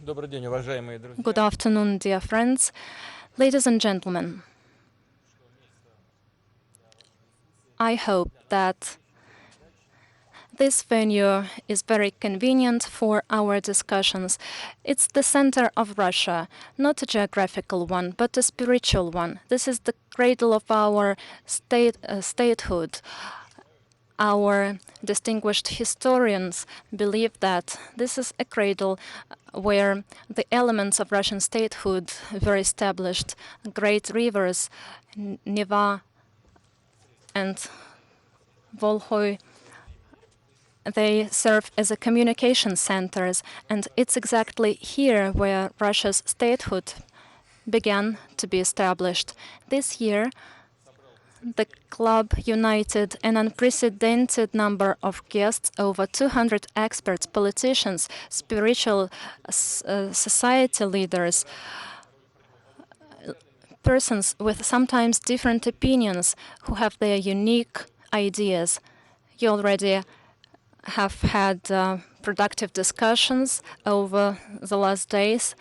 Good afternoon, dear friends, ladies and gentlemen. I hope that this venue is very convenient for our discussions. It's the center of Russia, not a geographical one, but a spiritual one. This is the cradle of our statehood. Our distinguished historians believe that this is a cradle where the elements of Russian statehood were established. Great rivers, Neva and Volkhoi, they serve as a communication centers, and it's exactly here where Russia's statehood began to be established. This year, the club united an unprecedented number of guests, over 200 experts, politicians, spiritual society leaders, persons with sometimes different opinions who have their unique ideas. You already have had productive discussions over the last days.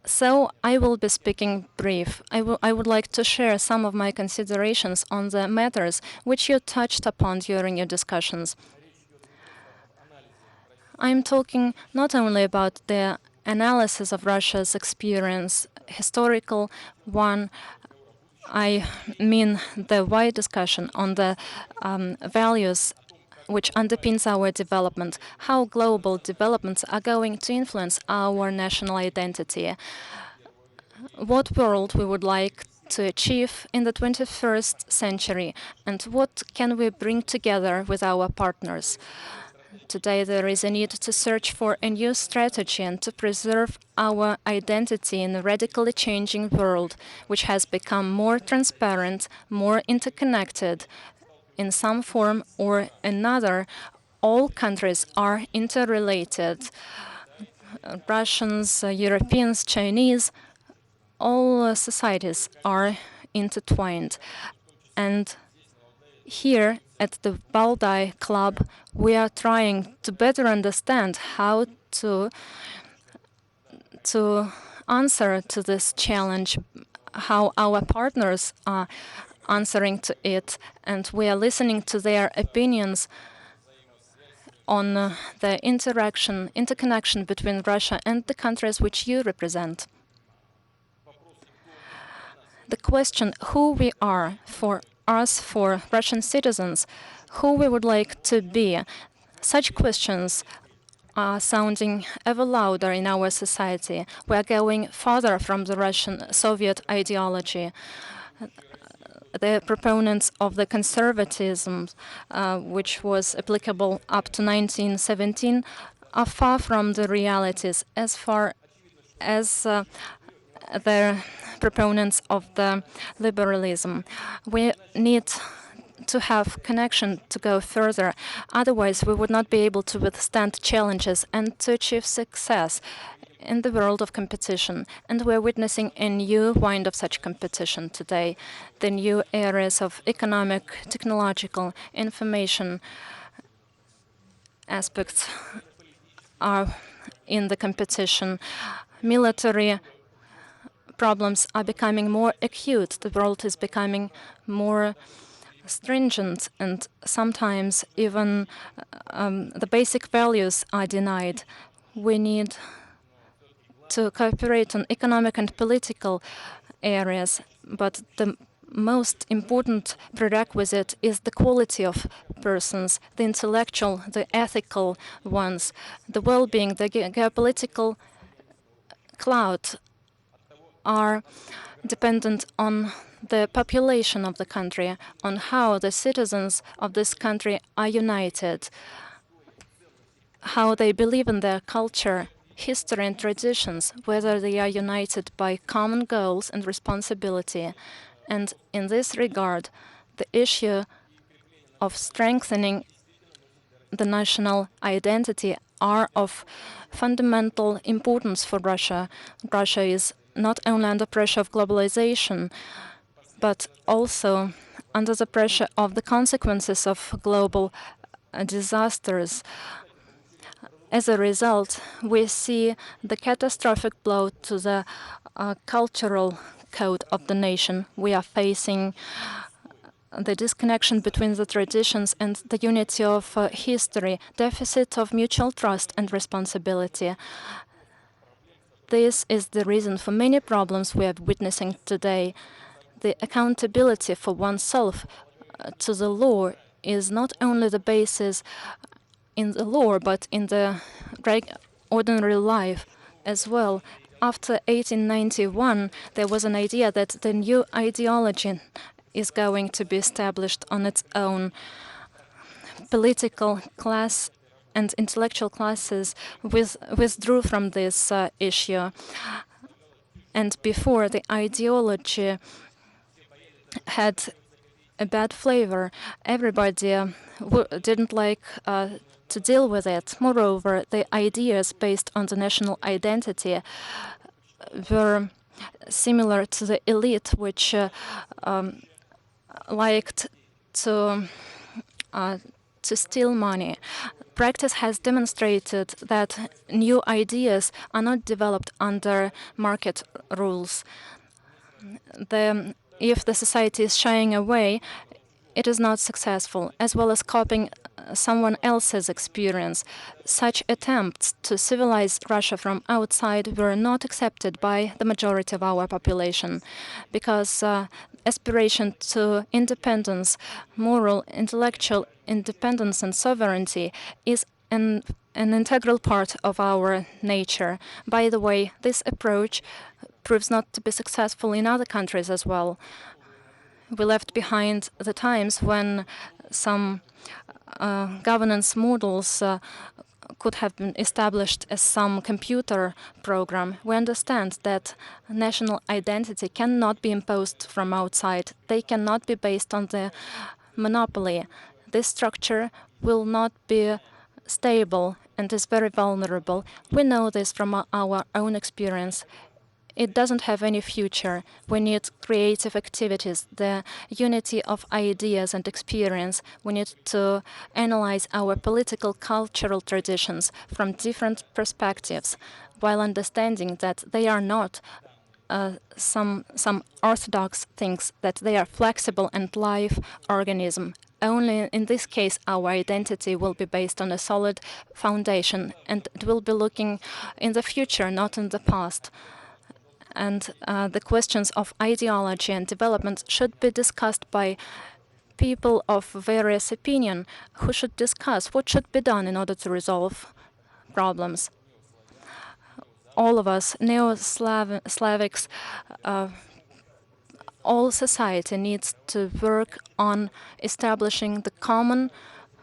So I will be speaking brief. I would like to share some of my considerations on the matters which you touched upon during your discussions. I'm talking not only about the analysis of Russia's experience, historical one. I mean the wide discussion on the values which underpins our development, how global developments are going to influence our national identity, what world we would like to achieve in the 21st century, and what can we bring together with our partners. Today there is a need to search for a new strategy and to preserve our identity in a radically changing world, which has become more transparent, more interconnected. In some form or another, all countries are interrelated. Russians, Europeans, Chinese, all societies are intertwined. And here at the Valdai Club, we are trying to better understand how to answer to this challenge, how our partners are answering to it, and we are listening to their opinions on the interconnection between Russia and the countries which you represent. The question who we are for us, for Russian citizens, who we would like to be, such questions are sounding ever louder in our society. We are going farther from the Russian Soviet ideology. The proponents of the conservatism, which was applicable up to 1917, are far from the realities as far as the proponents of the liberalism. We need to have connection to go further. Otherwise, we would not be able to withstand challenges and to achieve success in the world of competition. And we're witnessing a new wind of such competition today. The new areas of economic, technological, information aspects are in the competition. Military problems are becoming more acute. The world is becoming more stringent, and sometimes even the basic values are denied. We need to cooperate on economic and political areas, but the most important prerequisite is the quality of persons, the intellectual, the ethical ones, the well-being, the geopolitical clout are dependent on the population of the country, on how the citizens of this country are united, how they believe in their culture, history and traditions, whether they are united by common goals and responsibility. And in this regard, the issue of strengthening the national identity are of fundamental importance for Russia. Russia is not only under pressure of globalization, but also under the pressure of the consequences of global disasters. As a result, we see the catastrophic blow to the cultural code of the nation. We are facing the disconnection between the traditions and the unity of history, deficit of mutual trust and responsibility. This is the reason for many problems we are witnessing today. The accountability for oneself to the law is not only the basis in the law, but in the ordinary life as well. After 1891, there was an idea that the new ideology is going to be established on its own. Political class and intellectual classes withdrew from this issue. And before, the ideology had a bad flavor. Everybody didn't like to deal with it. Moreover, the ideas based on the national identity were similar to the elite, which liked to steal money. Practice has demonstrated that new ideas are not developed under market rules. If the society is shying away, it is not successful, as well as copying someone else's experience. Such attempts to civilize Russia from outside were not accepted by the majority of our population, because aspiration to independence, moral, intellectual independence and sovereignty is an integral part of our nature. By the way, this approach proves not to be successful in other countries as well. We left behind the times when some governance models could have been established as some computer program. We understand that national identity cannot be imposed from outside. They cannot be based on the monopoly. This structure will not be stable and is very vulnerable. We know this from our own experience. It doesn't have any future. We need creative activities, the unity of ideas and experience. We need to analyze our political cultural traditions from different perspectives, while understanding that they are not some orthodox things, that they are flexible and live organism. Only in this case our identity will be based on a solid foundation, and it will be looking in the future, not in the past. And the questions of ideology and development should be discussed by people of various opinion who should discuss what should be done in order to resolve problems. All of us, Neo-Slavics, all society needs to work on establishing the common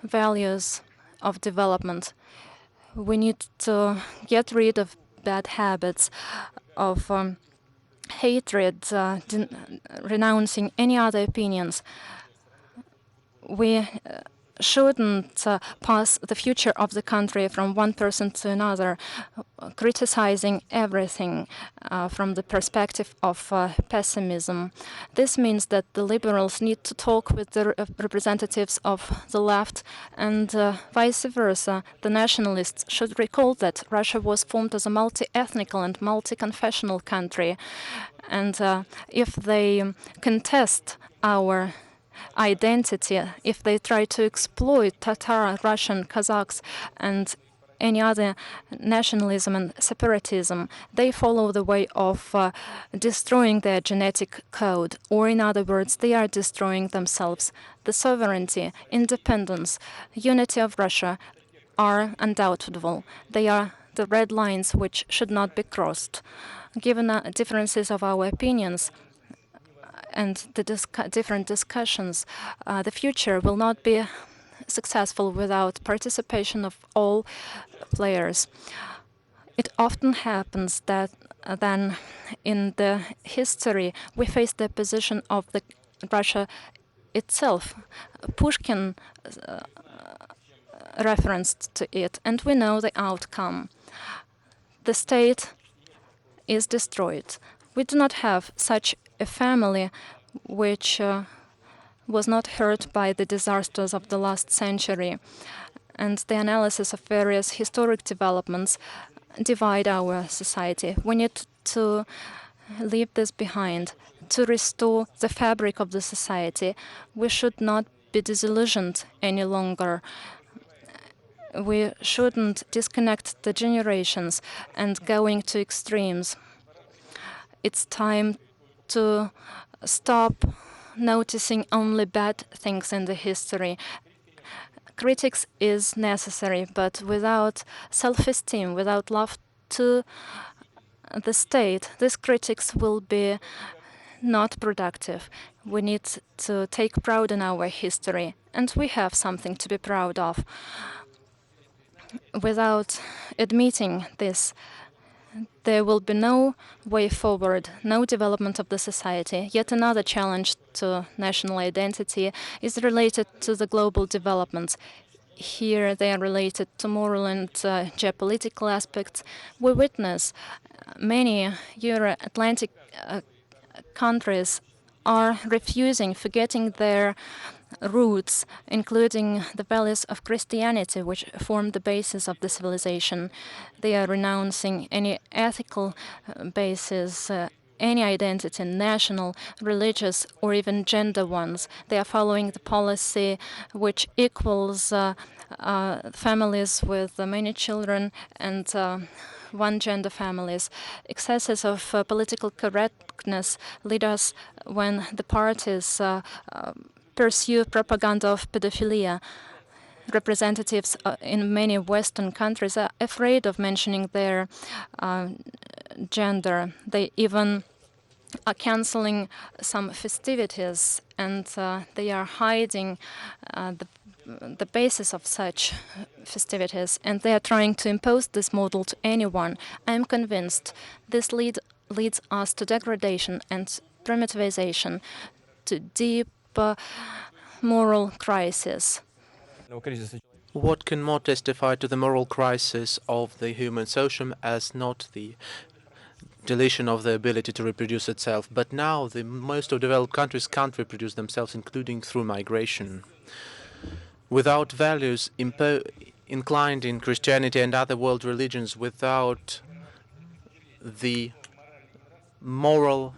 values of development. We need to get rid of bad habits, of hatred, renouncing any other opinions. We shouldn't pass the future of the country from one person to another, criticizing everything from the perspective of pessimism. This means that the liberals need to talk with the representatives of the left, and vice versa. The nationalists should recall that Russia was formed as a multi-ethnical and multi-confessional country, and if they contest our identity, if they try to exploit Tatar, Russian, Kazakhs, and any other nationalism and separatism, they follow the way of destroying their genetic code, or in other words, they are destroying themselves. The sovereignty, independence, unity of Russia are undoubtable. They are the red lines which should not be crossed. Given the differences of our opinions and the different discussions, the future will not be successful without participation of all players. It often happens that then in the history we face the position of the Russia itself. Pushkin referenced to it, and we know the outcome. The state is destroyed. We do not have such a family which was not hurt by the disasters of the last century. and the analysis of various historic developments divide our society. We need to leave this behind. To restore the fabric of the society, we should not be disillusioned any longer. We shouldn't disconnect the generations and going to extremes. It's time to stop noticing only bad things in the history. Critics is necessary, but without self-esteem, without love to the state, these critics will be not productive. We need to take pride in our history, and we have something to be proud of. Without admitting this, there will be no way forward, no development of the society. Yet another challenge to national identity is related to the global developments. Here they are related to moral and geopolitical aspects. We witness many Euro-Atlantic countries are refusing, forgetting their roots, including the values of Christianity, which form the basis of the civilization. They are renouncing any ethical basis, any identity, national, religious, or even gender ones. They are following the policy which equals families with many children and one-gender families. Excesses of political correctness lead us when the parties pursue propaganda of pedophilia. Representatives in many Western countries are afraid of mentioning their gender. They even are canceling some festivities, and they are hiding the basis of such festivities, and they are trying to impose this model to anyone. I am convinced this leads us to degradation and primitivization, to deep moral crisis. What can more testify to the moral crisis of the human socium as not the deletion of the ability to reproduce itself? But now the most of developed countries can't reproduce themselves, including through migration. Without values inclined in Christianity and other world religions, without the moral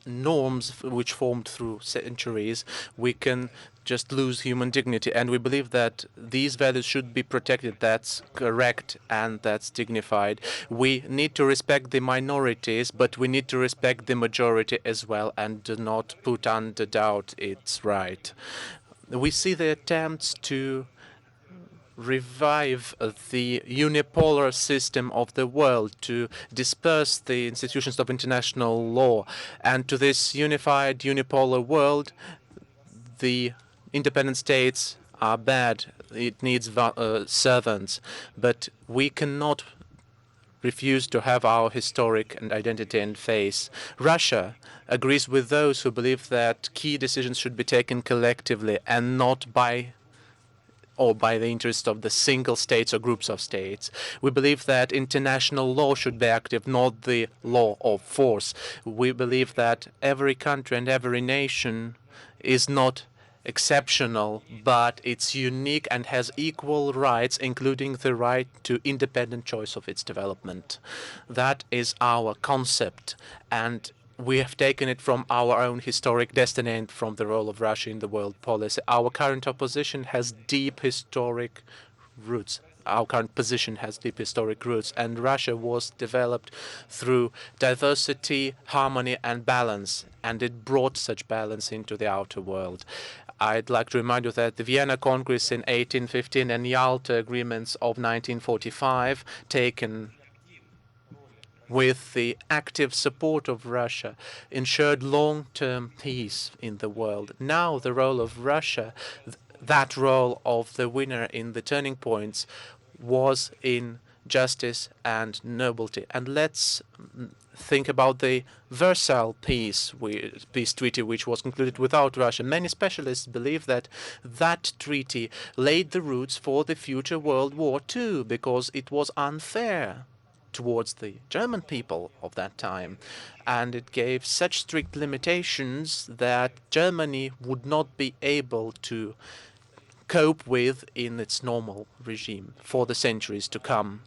norms which formed through centuries, we can just lose human dignity. And we believe that these values should be protected. That's correct and that's dignified. We need to respect the minorities, but we need to respect the majority as well and do not put under doubt its right. We see the attempts to revive the unipolar system of the world, to disperse the institutions of international law. And to this unified unipolar world, the independent states are bad. It needs servants. But we cannot refuse to have our historic and identity and face. Russia agrees with those who believe that key decisions should be taken collectively and not by the interest of the single states or groups of states. We believe that international law should be active, not the law of force. We believe that every country and every nation is not exceptional, but it's unique and has equal rights, including the right to independent choice of its development. That is our concept, and we have taken it from our own historic destiny and from the role of Russia in the world policy. Our current opposition has deep historic roots. Our current position has deep historic roots, and Russia was developed through diversity, harmony, and balance, and it brought such balance into the outer world. I'd like to remind you that the Vienna Congress in 1815 and Yalta agreements of 1945, taken with the active support of Russia, ensured long-term peace in the world. Now the role of Russia, that role of the winner in the turning points, was in justice and nobility. And let's think about the Versailles peace treaty, which was concluded without Russia. Many specialists believe that that treaty laid the roots for the future World War II because it was unfair towards the German people of that time, and it gave such strict limitations that Germany would not be able to cope with in its normal regime for the centuries to come.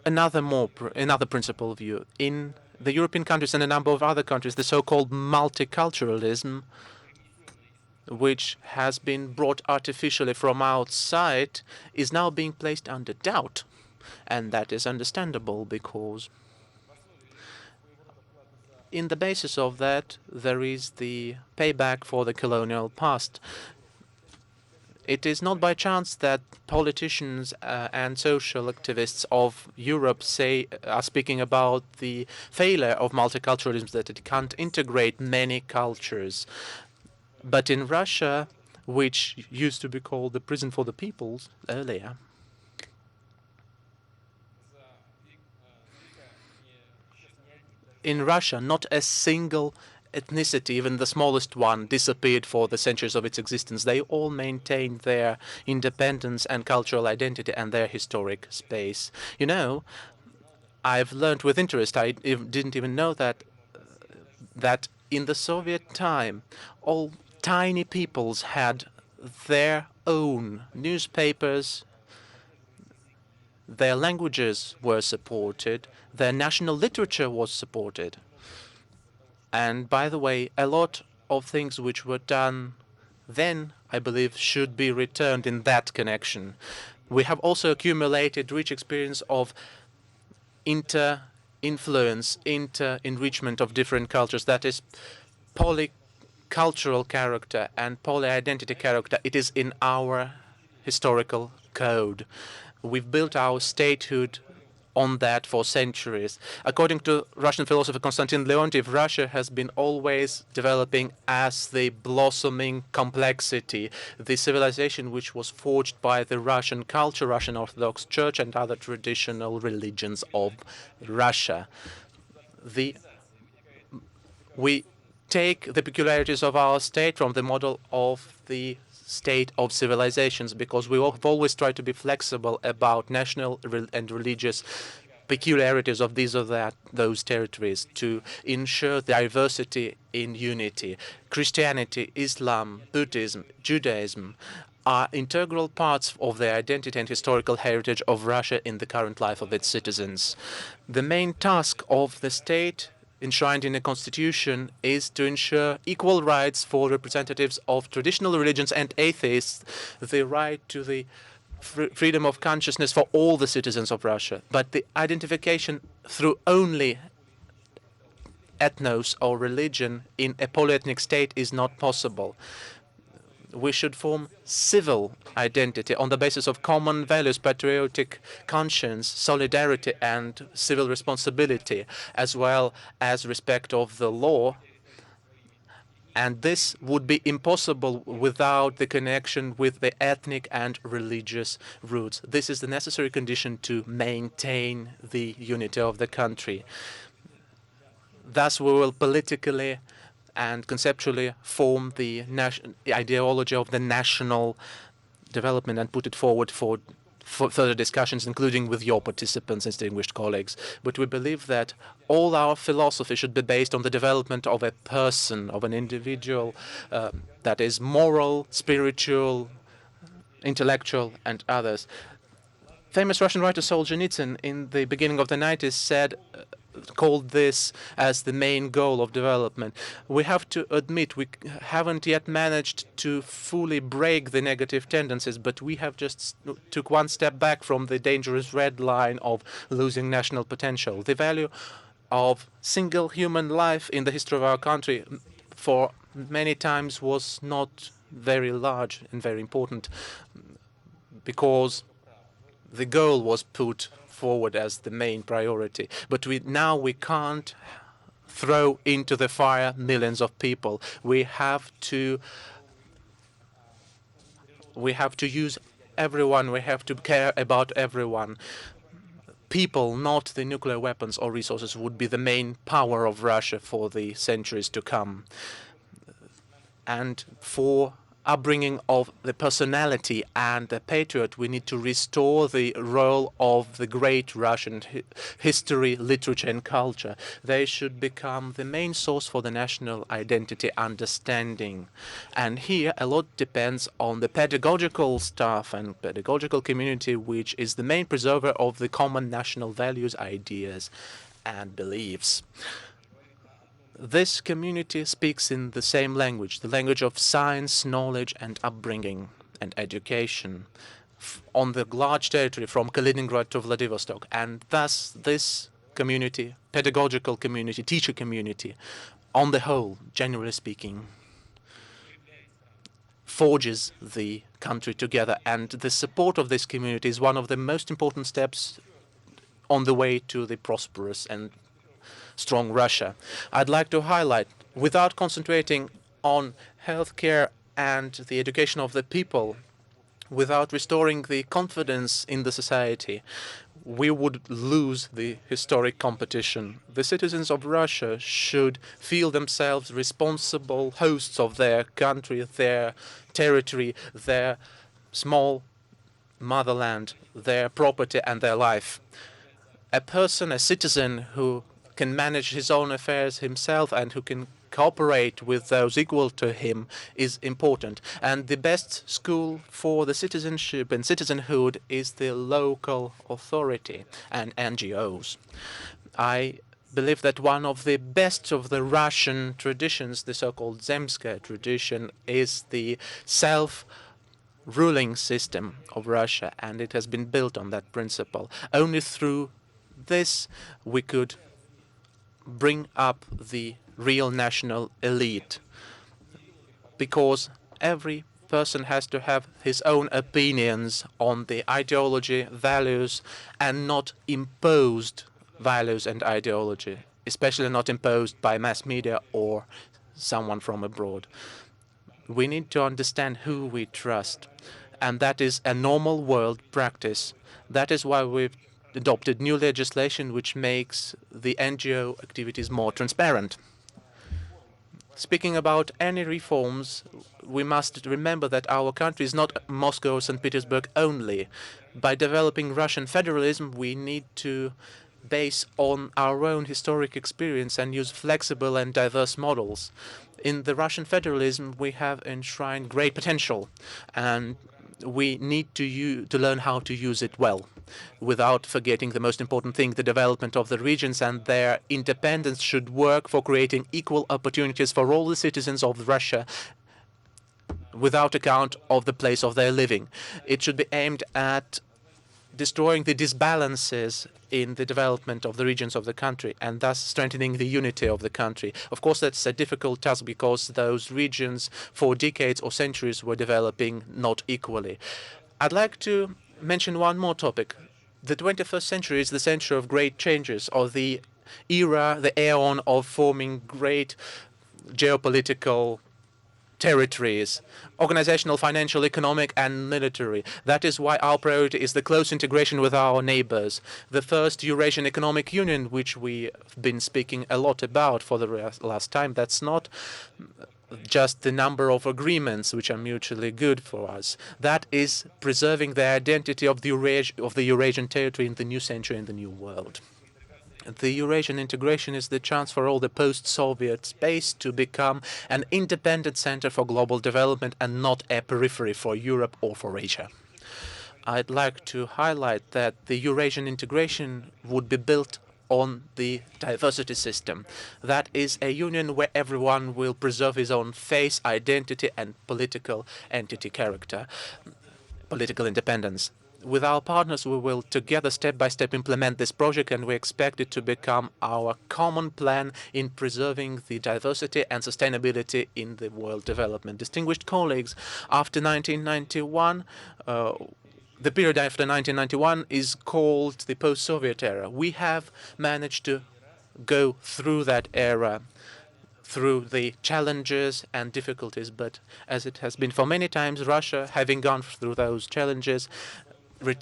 Another principal view in the European countries and a number of other countries, the so-called multiculturalism, which has been brought artificially from outside, is now being placed under doubt. And that is understandable because in the basis of that, there is the payback for the colonial past. It is not by chance that politicians and social activists of Europe are speaking about the failure of multiculturalism, that it can't integrate many cultures. But in Russia, which used to be called the prison for the peoples earlier, in Russia, not a single ethnicity, even the smallest one, disappeared for the centuries of its existence. They all maintained their independence and cultural identity and their historic space. You know, I've learned with interest, I didn't even know that in the Soviet time, all tiny peoples had their own newspapers, their languages were supported, their national literature was supported. And by the way, a lot of things which were done then, I believe, should be returned in that connection. We have also accumulated rich experience of inter-influence, inter-enrichment of different cultures. That is polycultural character and poly-identity character. It is in our historical code. We've built our statehood on that for centuries. According to Russian philosopher Konstantin Leontiev, Russia has been always developing as the blossoming complexity, the civilization which was forged by the Russian culture, Russian Orthodox Church, and other traditional religions of Russia. We take the peculiarities of our state from the model of the state of civilizations, because we have always tried to be flexible about national and religious peculiarities of these or those territories to ensure diversity in unity. Christianity, Islam, Buddhism, Judaism are integral parts of the identity and historical heritage of Russia in the current life of its citizens. The main task of the state enshrined in the constitution is to ensure equal rights for representatives of traditional religions and atheists, the right to the freedom of consciousness for all the citizens of Russia. But the identification through only ethnos or religion in a polyethnic state is not possible. We should form civil identity on the basis of common values, patriotic conscience, solidarity, and civil responsibility, as well as respect of the law. And this would be impossible without the connection with the ethnic and religious roots. This is the necessary condition to maintain the unity of the country. Thus, we will politically and conceptually form the ideology of the national development and put it forward for further discussions, including with your participants, distinguished colleagues. But we believe that all our philosophy should be based on the development of a person, of an individual that is moral, spiritual, intellectual, and others. Famous Russian writer Solzhenitsyn in the beginning of the 90s called this as the main goal of development. We have to admit we haven't yet managed to fully break the negative tendencies, but we have just took one step back from the dangerous red line of losing national potential. The value of single human life in the history of our country for many times was not very large and very important, because the goal was put forward as the main priority. But now we can't throw into the fire millions of people. We have to use everyone. We have to care about everyone. People, not the nuclear weapons or resources, would be the main power of Russia for the centuries to come. And for upbringing of the personality and the patriot. We need to restore the role of the great Russian history, literature, and culture. They should become the main source for the national identity understanding. And here, a lot depends on the pedagogical staff and pedagogical community, which is the main preserver of the common national values, ideas, and beliefs. This community speaks in the same language, the language of science, knowledge, and upbringing and education on the large territory from Kaliningrad to Vladivostok. And thus, this community, pedagogical community, teacher community, on the whole, generally speaking, forges the country together. And the support of this community is one of the most important steps on the way to the prosperous and strong Russia. I'd like to highlight, without concentrating on healthcare and the education of the people, without restoring the confidence in the society, we would lose the historic competition. The citizens of Russia should feel themselves responsible hosts of their country, their territory, their small motherland, their property, and their life. A person, a citizen who can manage his own affairs himself and who can cooperate with those equal to him is important. And the best school for the citizenship and citizenhood is the local authority and NGOs. I believe that one of the best of the Russian traditions, the so-called Zemskaya tradition, is the self-ruling system of Russia, and it has been built on that principle. Only through this we could bring up the real national elite, because every person has to have his own opinions on the ideology, values, and not imposed values and ideology, especially not imposed by mass media or someone from abroad. We need to understand who we trust, and that is a normal world practice. That is why we've adopted new legislation which makes the NGO activities more transparent. Speaking about any reforms, we must remember that our country is not Moscow or St. Petersburg only. By developing Russian federalism, we need to base on our own historic experience and use flexible and diverse models. In the Russian federalism, we have enshrined great potential, and we need to learn how to use it well, without forgetting the most important thing, the development of the regions and their independence should work for creating equal opportunities for all the citizens of Russia without account of the place of their living. It should be aimed at destroying the disbalances in the development of the regions of the country and thus strengthening the unity of the country. Of course, that's a difficult task because those regions for decades or centuries were developing not equally. I'd like to mention one more topic. The 21st century is the century of great changes, or the era, the aeon of forming great geopolitical territories, organizational, financial, economic, and military. That is why our priority is the close integration with our neighbors. The first Eurasian Economic Union, which we've been speaking a lot about for the last time, that's not just the number of agreements which are mutually good for us. That is preserving the identity of the Eurasian territory in the new century, in the new world. The Eurasian integration is the chance for all the post-Soviet space to become an independent center for global development and not a periphery for Europe or for Asia. I'd like to highlight that the Eurasian integration would be built on the diversity system. That is a union where everyone will preserve his own face, identity, and political entity character, political independence. With our partners, we will together step by step implement this project, and we expect it to become our common plan in preserving the diversity and sustainability in the world development. Distinguished colleagues, after 1991, the period after 1991 is called the post-Soviet era. We have managed to go through that era, through the challenges and difficulties, but as it has been for many times, Russia, having gone through those challenges,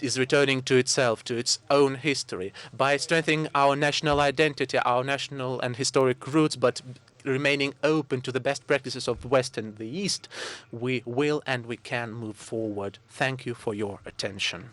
is returning to itself, to its own history, by strengthening our national identity, our national and historic roots, but remaining open to the best practices of the West and the East, we will and we can move forward. Thank you for your attention.